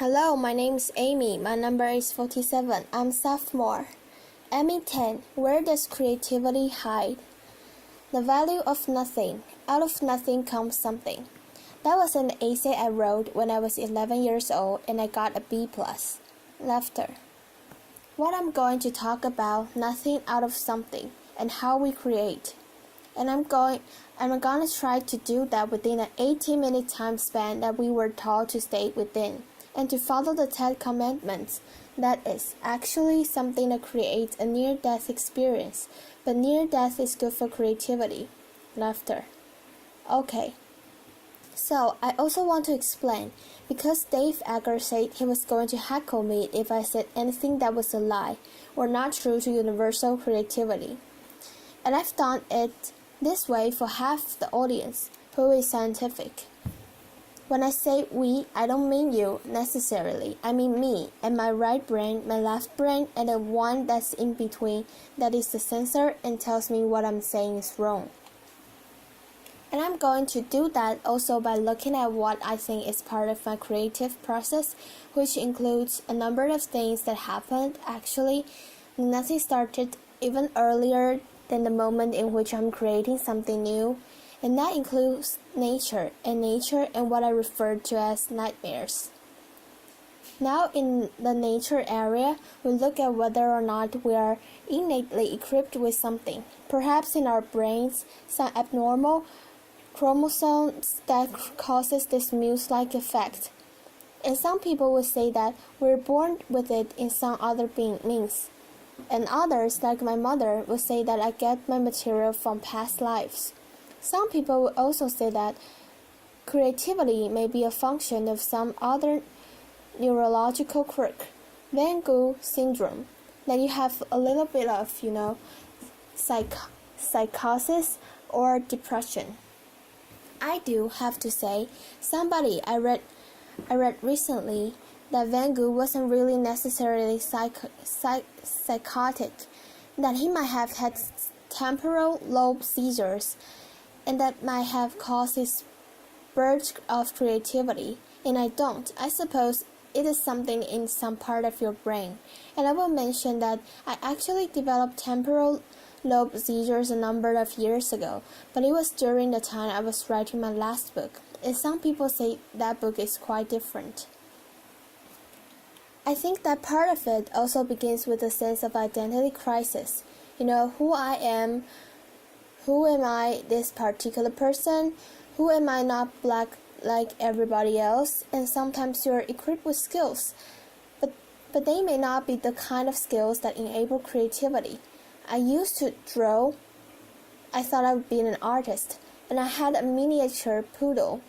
Hello, my name is Amy. My number is 47. I'm sophomore. Amy 10. Where does creativity hide? The value of nothing. Out of nothing comes something. That was an essay I wrote when I was 11 years old and I got a B+. Laughter. What I'm going to talk about, nothing out of something, and how we create. And I'm gonna try to do that within an 18-minute time span that we were told to stay within, and to follow the 10 commandments. That is actually something that creates a near-death experience, but near-death is good for creativity. Laughter. Okay. So, I also want to explain, because Dave Egger said he was going to heckle me if I said anything that was a lie, or not true to universal creativity. And I've done it this way for half the audience, who is scientific. When I say we, I don't mean you, necessarily. I mean me, and my right brain, my left brain, and the one that's in between, that is the censor and tells me what I'm saying is wrong. And I'm going to do that also by looking at what I think is part of my creative process, which includes a number of things that happened. Actually, nothing started even earlier than the moment in which I'm creating something new, and that includes nature and what I refer to as nightmares. Now in the nature area, we look at whether or not we are innately equipped with something, perhaps in our brains, some abnormal chromosomes that causes this muse-like effect. And some people will say that we're born with it in some other means. And others, like my mother, will say that I get my material from past lives. Some people will also say that creativity may be a function of some other neurological quirk, Van Gogh syndrome, that you have a little bit of, psychosis or depression. I do have to say, I read recently that Van Gogh wasn't really necessarily psychotic, that he might have had temporal lobe seizures, and that might have caused his burst of creativity, and I don't. I suppose it is something in some part of your brain, and I will mention that I actually developed temporal lobe seizures a number of years ago, but it was during the time I was writing my last book, and some people say that book is quite different. I think that part of it also begins with a sense of identity crisis. Who I am, who am I, this particular person, who am I not black like everybody else, and sometimes you're equipped with skills, but they may not be the kind of skills that enable creativity. I used to draw. I thought I would be an artist, and I had a miniature poodle,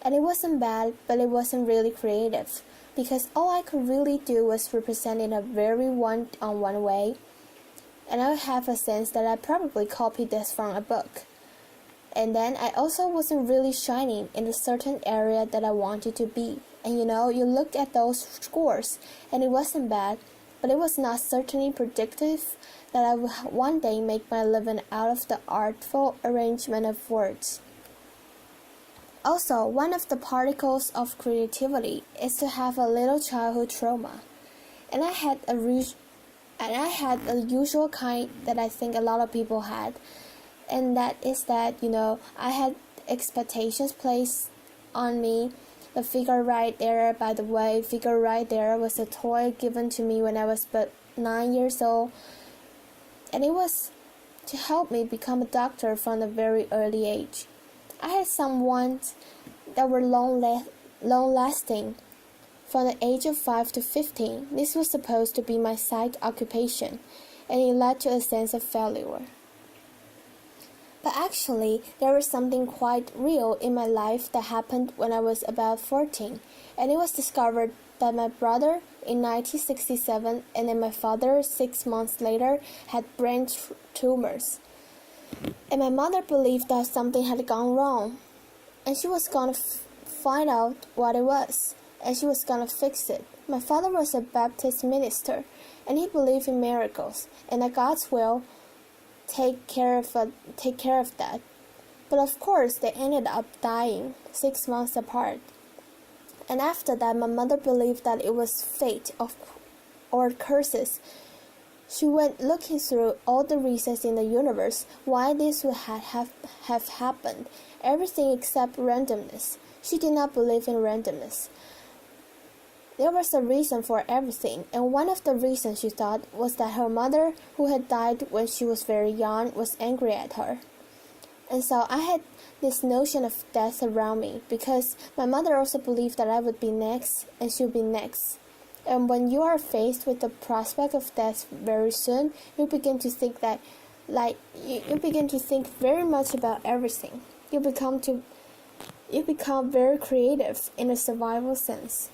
and it wasn't bad, but it wasn't really creative, because all I could really do was represent in a very one-on-one way, and I have a sense that I probably copied this from a book. And then I also wasn't really shining in a certain area that I wanted to be, and you look at those scores, and it wasn't bad, but it was not certainly predictive that I would one day make my living out of the artful arrangement of words. Also, one of the particles of creativity is to have a little childhood trauma, and I had a usual kind that I think a lot of people had, and that is that I had expectations placed on me. The figure right there, by the way, was a toy given to me when I was but 9 years old, and it was to help me become a doctor from a very early age. I had some wants that were long-lasting. From the age of 5 to 15, this was supposed to be my side occupation, and it led to a sense of failure. But actually, there was something quite real in my life that happened when I was about 14, and it was discovered that my brother in 1967 and then my father 6 months later had brain tumors. And my mother believed that something had gone wrong, and she was going to find out what it was, and she was going to fix it. My father was a Baptist minister, and he believed in miracles, and that God's will take care of that. But of course, they ended up dying 6 months apart. And after that, my mother believed that it was fate or curses. She went looking through all the reasons in the universe why this would have happened, everything except randomness. She did not believe in randomness. There was a reason for everything, and one of the reasons she thought was that her mother, who had died when she was very young, was angry at her. And so I had this notion of death around me, because my mother also believed that I would be next, and she would be next. And when you are faced with the prospect of death very soon, you begin to think you begin to think very much about everything. You become very creative in a survival sense.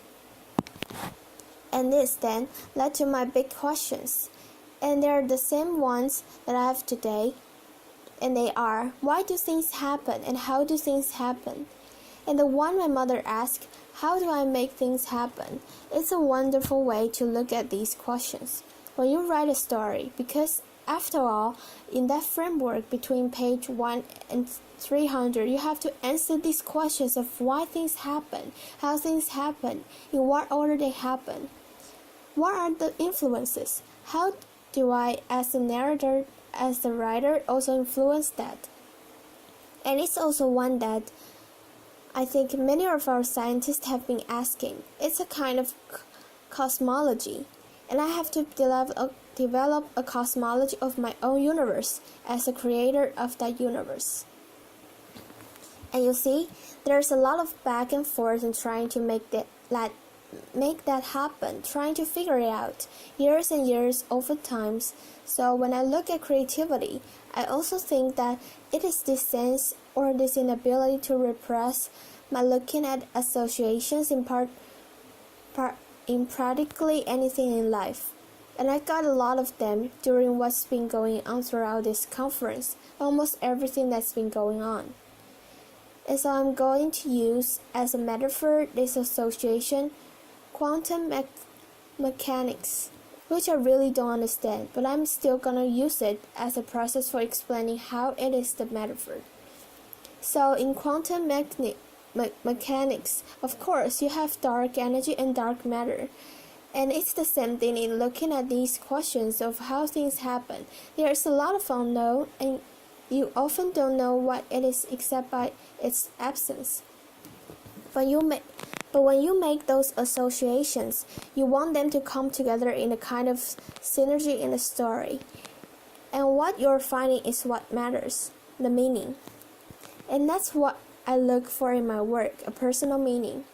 And this then led to my big questions. And they are the same ones that I have today. And they are, why do things happen and how do things happen? And the one my mother asked, how do I make things happen? It's a wonderful way to look at these questions when you write a story, because after all, in that framework between page 1 and 300, you have to answer these questions of why things happen, how things happen, in what order they happen. What are the influences? How do I, as a narrator, as the writer, also influence that? And it's also one that I think many of our scientists have been asking. It's a kind of cosmology, and I have to develop a cosmology of my own universe as a creator of that universe. And you see, there's a lot of back and forth in trying to make that happen, trying to figure it out, years and years over times. So when I look at creativity, I also think that it is this sense or this inability to repress by looking at associations in practically anything in life. And I got a lot of them during what's been going on throughout this conference, almost everything that's been going on. And so I'm going to use as a metaphor this association, quantum mechanics, which I really don't understand, but I'm still gonna use it as a process for explaining how it is the metaphor. So in quantum mechanics, of course, you have dark energy and dark matter. And it's the same thing in looking at these questions of how things happen. There's a lot of unknown, and you often don't know what it is except by its absence. But when you make those associations, you want them to come together in a kind of synergy in the story. And what you're finding is what matters, the meaning. And that's what I look for in my work, a personal meaning.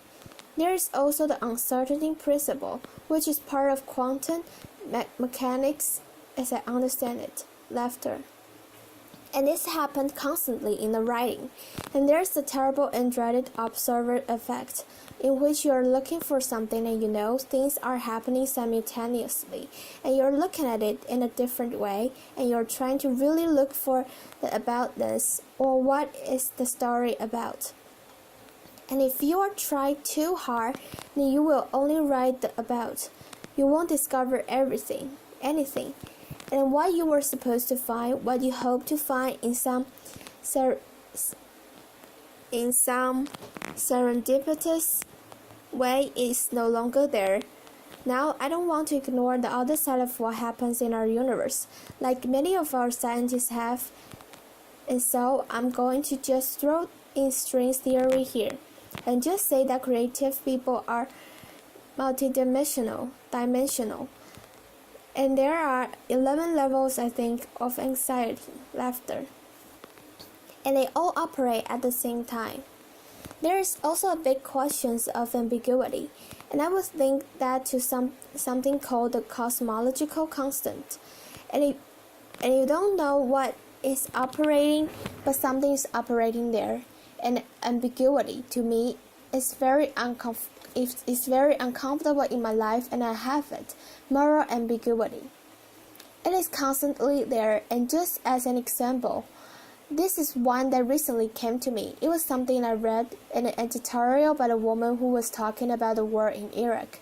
There is also the uncertainty principle, which is part of quantum mechanics as I understand it, laughter. And this happened constantly in the writing. And there's the terrible and dreaded observer effect, in which you're looking for something and you know things are happening simultaneously, and you're looking at it in a different way, and you're trying to really look for the aboutness, or what is the story about. And if you are trying too hard, then you will only write the about. You won't discover anything. And what you were supposed to find, what you hope to find in some serendipitous way is no longer there. Now, I don't want to ignore the other side of what happens in our universe, like many of our scientists have. And so I'm going to just throw in string theory here, and just say that creative people are multidimensional. And there are 11 levels, I think, of anxiety, laughter. And they all operate at the same time. There is also a big question of ambiguity, and I would think that to something called the cosmological constant. And you don't know what is operating, but something is operating there. And ambiguity, to me, is very uncomfortable in my life, and I have it. Moral ambiguity. It is constantly there, and just as an example, this is one that recently came to me. It was something I read in an editorial by a woman who was talking about the war in Iraq.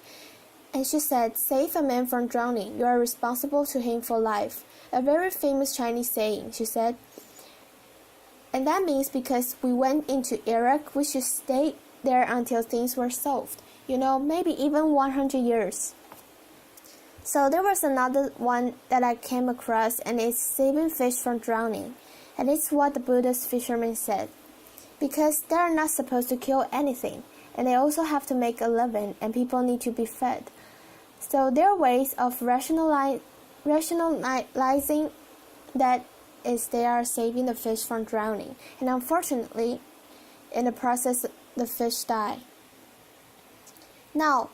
And she said, "Save a man from drowning, you are responsible to him for life." A very famous Chinese saying, she said. And that means because we went into Iraq, we should stay there until things were solved. maybe even 100 years. So there was another one that I came across, and it's saving fish from drowning. And it's what the Buddhist fisherman said. Because they are not supposed to kill anything, and they also have to make a living, and people need to be fed. So there are ways of rationalizing that is they are saving the fish from drowning. And unfortunately, in the process, the fish die. Now,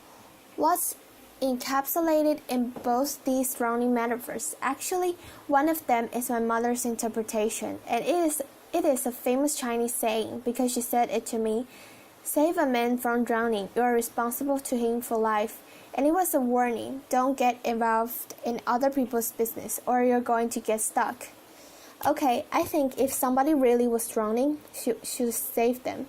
what's encapsulated in both these drowning metaphors? Actually, one of them is my mother's interpretation, and it is a famous Chinese saying because she said it to me. Save a man from drowning, you are responsible to him for life. And it was a warning, don't get involved in other people's business or you're going to get stuck. Okay, I think if somebody really was drowning, should save them.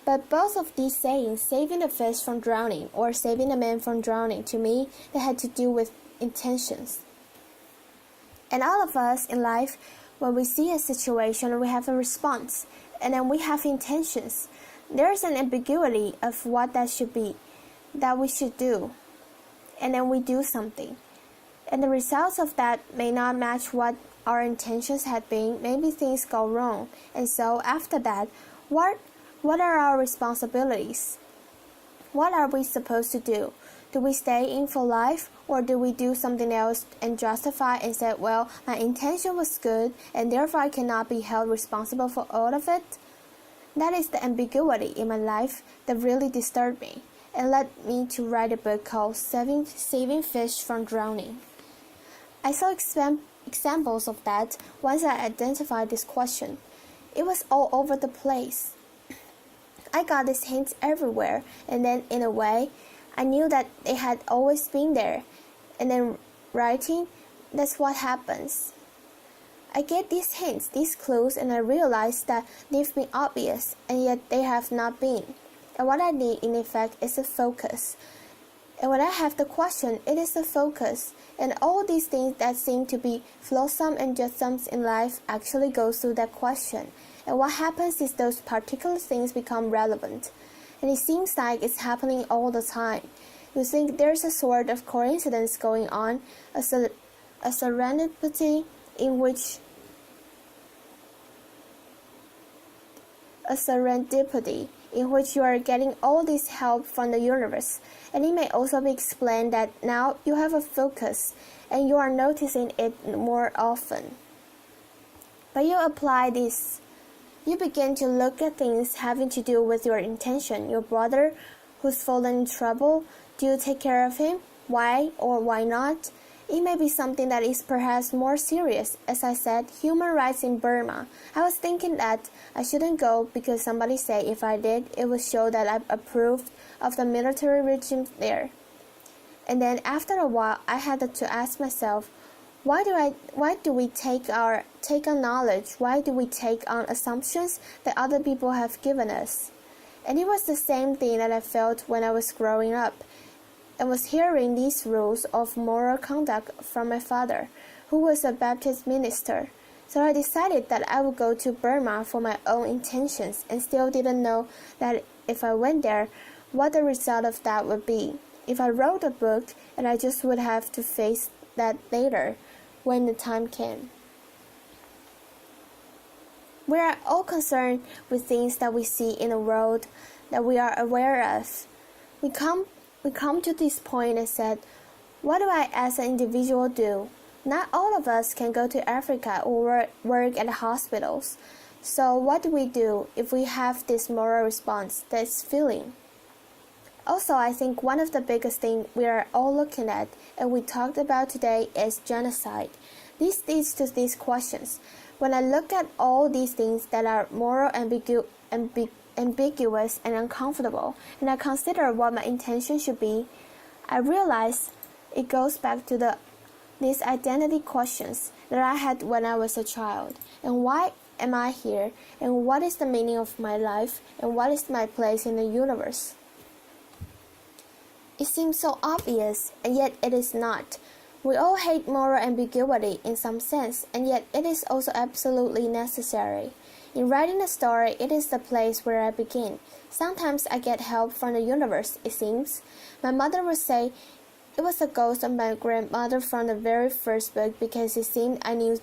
But both of these sayings, saving the fish from drowning or saving a man from drowning, to me, they had to do with intentions. And all of us in life, when we see a situation, we have a response, and then we have intentions. There is an ambiguity of what that should be, that we should do, and then we do something. And the results of that may not match what our intentions had been. Maybe things go wrong. And so after that, what are our responsibilities? What are we supposed to do? Do we stay in for life, or do we do something else and justify and say, well, my intention was good and therefore I cannot be held responsible for all of it? That is the ambiguity in my life that really disturbed me and led me to write a book called Saving Fish from Drowning. I saw examples of that once I identified this question. It was all over the place. I got these hints everywhere, and then in a way, I knew that they had always been there. And then writing, that's what happens. I get these hints, these clues, and I realized that they've been obvious, and yet they have not been. And what I need, in effect, is a focus. And when I have the question, it is a focus. And all these things that seem to be flowsome and jetsums in life actually go through that question. And what happens is those particular things become relevant. And it seems like it's happening all the time. You think there's a sort of coincidence going on, a serendipity in which you are getting all this help from the universe. And it may also be explained that now you have a focus and you are noticing it more often. But you apply this. You begin to look at things having to do with your intention. Your brother who's fallen in trouble, do you take care of him? Why or why not? It may be something that is perhaps more serious. As I said, human rights in Burma. I was thinking that I shouldn't go because somebody said if I did, it would show that I approved of the military regime there. And then after a while, I had to ask myself, why do we take on knowledge? Why do we take on assumptions that other people have given us? And it was the same thing that I felt when I was growing up and was hearing these rules of moral conduct from my father, who was a Baptist minister. So I decided that I would go to Burma for my own intentions and still didn't know that if I went there, what the result of that would be. If I wrote a book, and I just would have to face that later when the time came. We are all concerned with things that we see in the world that we are aware of. We come to this point and said, what do I as an individual do? Not all of us can go to Africa or work at hospitals. So what do we do if we have this moral response, this feeling? Also, I think one of the biggest things we are all looking at and we talked about today is genocide. This leads to these questions. When I look at all these things that are moral ambiguous and uncomfortable, and I consider what my intention should be, I realize it goes back to these identity questions that I had when I was a child. And why am I here? And what is the meaning of my life? And what is my place in the universe? It seems so obvious, and yet it is not. We all hate moral ambiguity in some sense, and yet it is also absolutely necessary. In writing a story, it is the place where I begin. Sometimes I get help from the universe, it seems. My mother would say it was the ghost of my grandmother from the very first book because it seemed I knew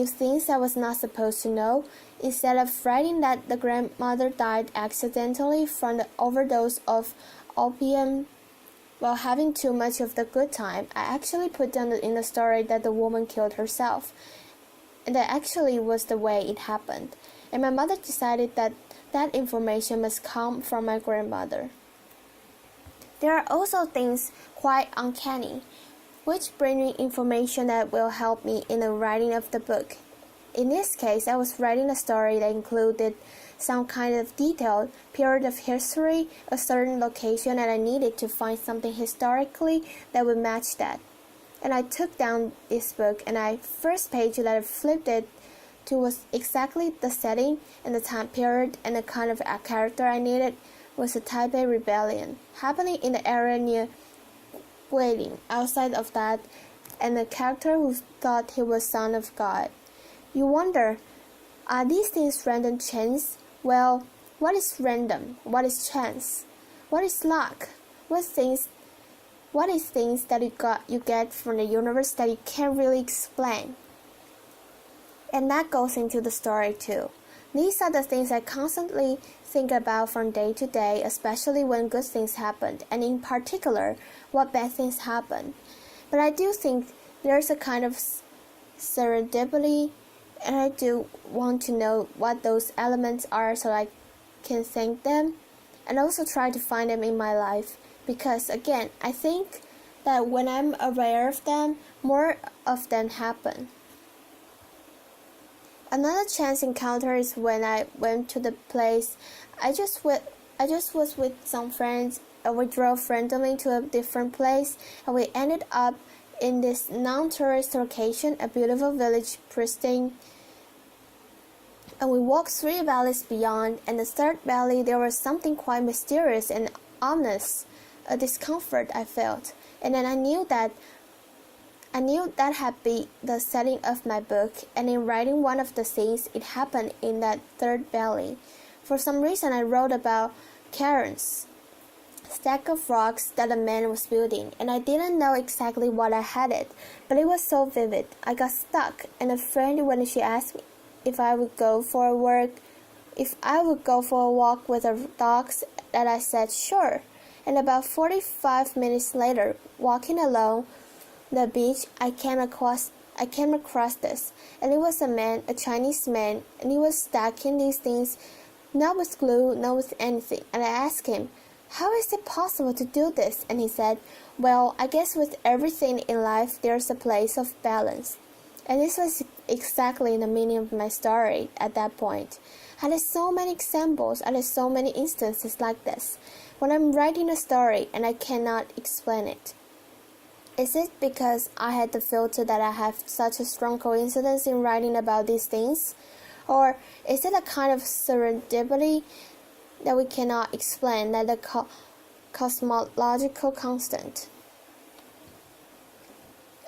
things I was not supposed to know. Instead of writing that the grandmother died accidentally from the overdose of opium while having too much of the good time, I actually put down in the story that the woman killed herself. And that actually was the way it happened. And my mother decided that that information must come from my grandmother. There are also things quite uncanny, which bring me information that will help me in the writing of the book. In this case, I was writing a story that included some kind of detailed period of history, a certain location, and I needed to find something historically that would match that. And I took down this book, and the first page that I flipped it to was exactly the setting and the time period, and the kind of character I needed was the Taipei Rebellion, happening in the area near Guilin. Outside of that, and the character who thought he was son of God. You wonder, are these things random chance? Well, what is random? What is chance? What is luck? What is things that you get from the universe that you can't really explain? And that goes into the story too. These are the things I constantly think about from day to day, especially when good things happen, and in particular, what bad things happen. But I do think there's a kind of serendipity, and I do want to know what those elements are so I can thank them, and also try to find them in my life. Because again, I think that when I'm aware of them, more of them happen. Another chance encounter is when I went to the place. I just was with some friends, and we drove randomly to a different place, and we ended up in this non-tourist location, a beautiful village, pristine. And we walked 3 valleys beyond, and the third valley there was something quite mysterious and ominous, a discomfort I felt. And then I knew that had been the setting of my book, and in writing one of the scenes, it happened in that third valley. For some reason, I wrote about cairns, stack of rocks that a man was building, and I didn't know exactly what I had it, but it was so vivid. I got stuck, and a friend, when she asked me if I would go for a walk with the dogs, that I said sure. And about 45 minutes later, walking along the beach, I came across this, and it was a man, a Chinese man, and he was stacking these things, not with glue, not with anything. And I asked him, how is it possible to do this? And he said, well, I guess with everything in life, there's a place of balance. And this was exactly the meaning of my story at that point. I had so many examples, I had so many instances like this. When I'm writing a story and I cannot explain it. Is it because I had the filter that I have such a strong coincidence in writing about these things? Or is it a kind of serendipity that we cannot explain, that the cosmological constant?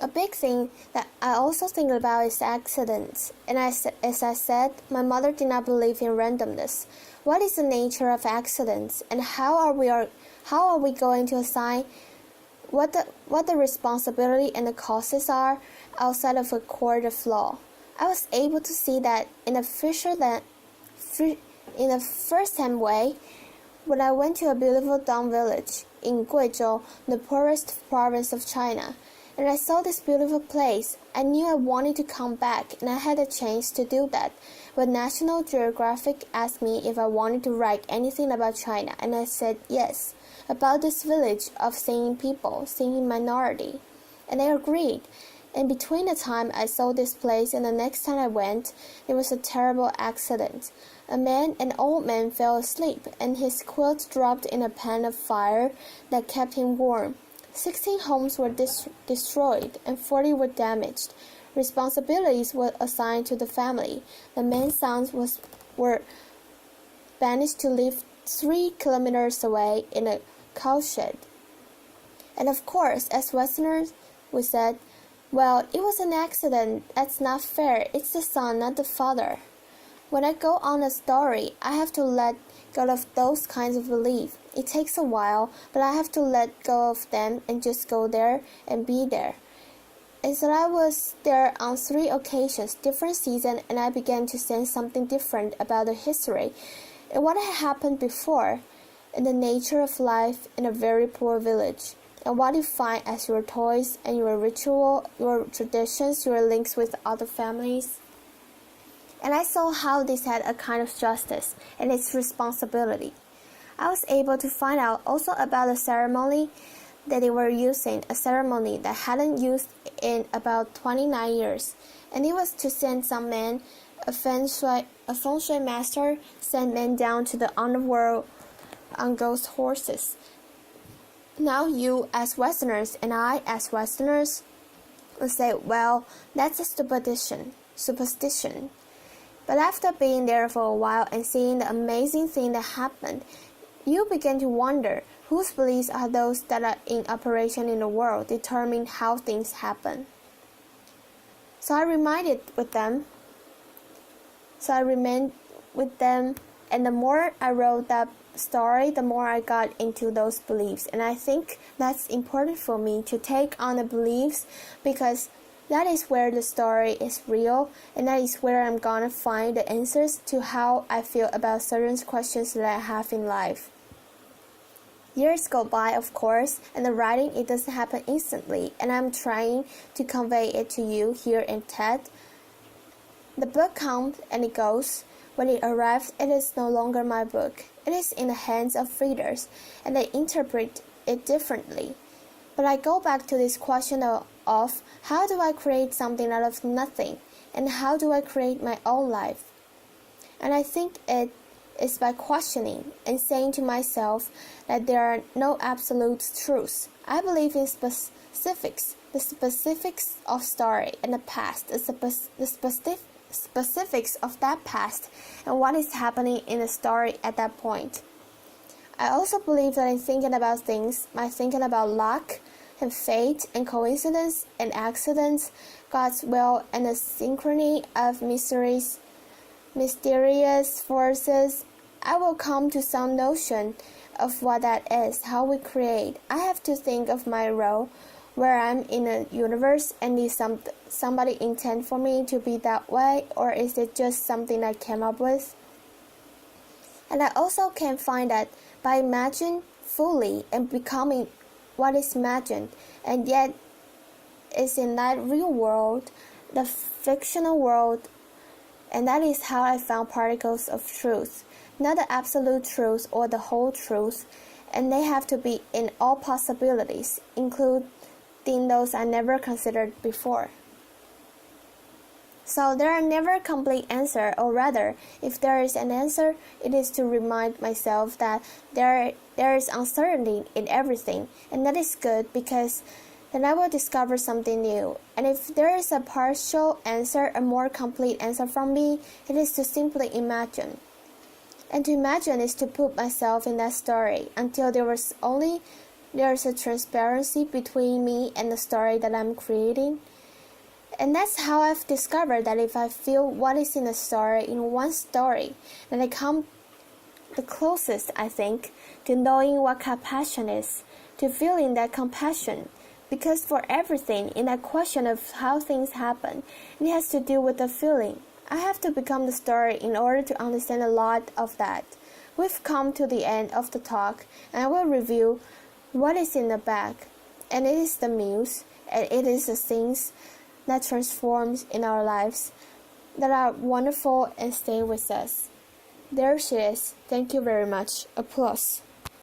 A big thing that I also think about is accidents. And as I said, my mother did not believe in randomness. What is the nature of accidents, and how are we going to assign what the responsibility and the causes are outside of a court of law? I was able to see that in a first-hand way when I went to a beautiful Dong village in Guizhou, the poorest province of China. And I saw this beautiful place. I knew I wanted to come back, and I had a chance to do that. When National Geographic asked me if I wanted to write anything about China, and I said yes, about this village of singing people, singing minority. And they agreed. And between the time I saw this place and the next time I went, there was a terrible accident. An old man fell asleep, and his quilt dropped in a pan of fire that kept him warm. 16 homes were destroyed and 40 were damaged. Responsibilities were assigned to the family. The man's sons were banished to live 3 kilometers away in a cowshed. And of course, as Westerners, we said, well, it was an accident. That's not fair. It's the son, not the father. When I go on a story, I have to let go of those kinds of beliefs. It takes a while, but I have to let go of them and just go there and be there. And so I was there on 3 occasions, different seasons, and I began to sense something different about the history and what had happened before, and the nature of life in a very poor village, and what you find as your toys and your ritual, your traditions, your links with other families. And I saw how this had a kind of justice and its responsibility. I was able to find out also about the ceremony that they were using, a ceremony that hadn't used in about 29 years, and it was to send some men, a feng shui master, send men down to the underworld on ghost horses. Now you as Westerners and I as Westerners will say, well, that's a superstition. But after being there for a while and seeing the amazing thing that happened, you begin to wonder whose beliefs are those that are in operation in the world, determine how things happen. So I remained with them, and the more I wrote that story, the more I got into those beliefs. And I think that's important for me to take on the beliefs, because that is where the story is real, and that is where I'm gonna find the answers to how I feel about certain questions that I have in life. Years go by, of course, and the writing, it doesn't happen instantly, and I'm trying to convey it to you here in TED. The book comes and it goes. When it arrives, it is no longer my book. It is in the hands of readers, and they interpret it differently. But I go back to this question of how do I create something out of nothing, and how do I create my own life? And I think it is by questioning and saying to myself that there are no absolute truths. I believe in specifics, the specifics of story and the past, the specifics of that past and what is happening in the story at that point. I also believe that in thinking about things, by thinking about luck and fate and coincidence and accidents, God's will and the synchrony of mysterious forces, I will come to some notion of what that is, how we create. I have to think of my role, where I'm in a universe, and is somebody intend for me to be that way, or is it just something I came up with? And I also can find that by imagining fully and becoming what is imagined, and yet is in that real world, the fictional world, and that is how I found particles of truth, not the absolute truth or the whole truth, and they have to be in all possibilities, including those I never considered before. So there are never complete answer, or rather, if there is an answer, it is to remind myself that there is uncertainty in everything, and that is good, because then I will discover something new. And if there is a partial answer, a more complete answer from me, it is to simply imagine. And to imagine is to put myself in that story until there is a transparency between me and the story that I'm creating. And that's how I've discovered that if I feel what is in a story, in one story, then I come the closest, I think, to knowing what compassion is, to feeling that compassion. Because for everything in that question of how things happen, it has to do with the feeling. I have to become the story in order to understand a lot of that. We've come to the end of the talk, and I will review what is in the back. And it is the muse, and it is the things that transforms in our lives, that are wonderful and stay with us. There she is. Thank you very much. Applause.